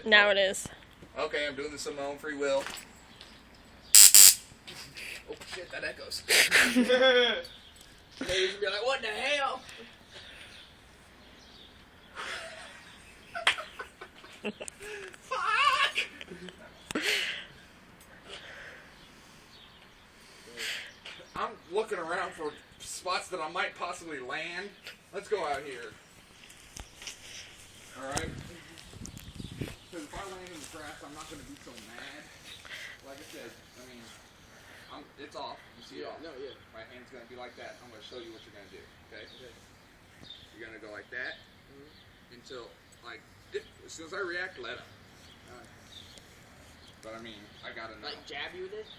Now it is. Okay, I'm doing this on my own free will. Oh shit, that echoes. Ladies will be like, what the hell? Fuck! I'm looking around for spots that I might possibly land. Let's go out here. Alright? Because if I land in the grass, I'm not going to be so mad. Like I said, I mean, it's off. You see it off? No, yeah. My hand's going to be like that. I'm going to show you what you're going to do. Okay? You're going to go like that until, like, as soon as I react, let him. But I mean, I got to know. Like jab you with it?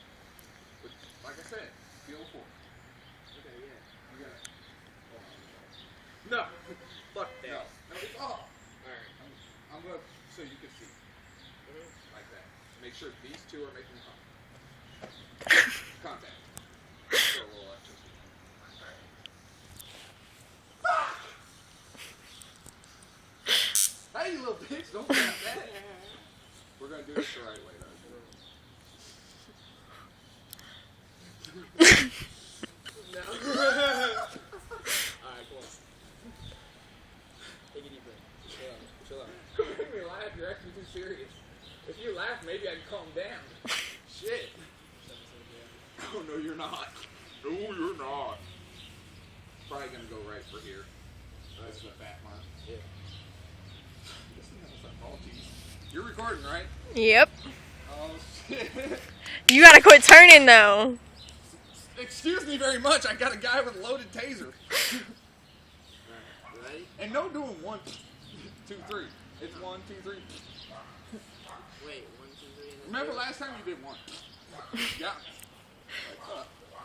But, like I said, feel for. Okay, yeah. You got it. No. Fuck that. No, it's off. Alright. I'm going to, so you can see. Like that. Make sure these two are making contact. Throw a little electricity. Hey, you little bitch, don't grab that. We're going to do this the right way, though. No. Alright, come on. Take a deep breath. Chill out. Don't make me laugh, you're acting too serious. If you laugh, maybe I can calm down. Shit. Oh, no, you're not. No, you're not. Probably going to go right for here. That's the fat mark. Yeah. You're recording, right? Yep. Oh, shit. You gotta quit turning though. Excuse me very much. I got a guy with a loaded taser. Alright, you ready? And no doing 1, 2, 3. It's 1, 2, 3. Wait, 1, 2, 3, and then Remember three. last time you did 1? Yeah.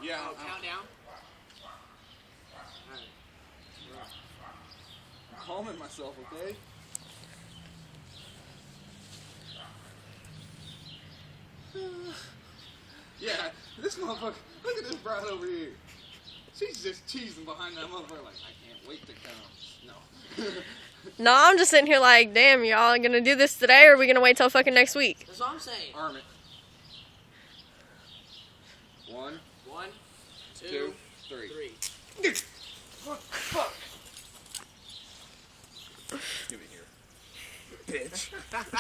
Yeah. Oh, count down? Alright. I'm calming myself, okay? Yeah, this motherfucker, look at this bride over here. She's just cheesing behind that motherfucker like, I can't wait to come. No. No, I'm just sitting here like, damn, y'all gonna do this today or are we gonna wait till fucking next week? That's what I'm saying. Arm it. 1, 1, 2, 2, 3. 3. Fuck. Give me here. Bitch.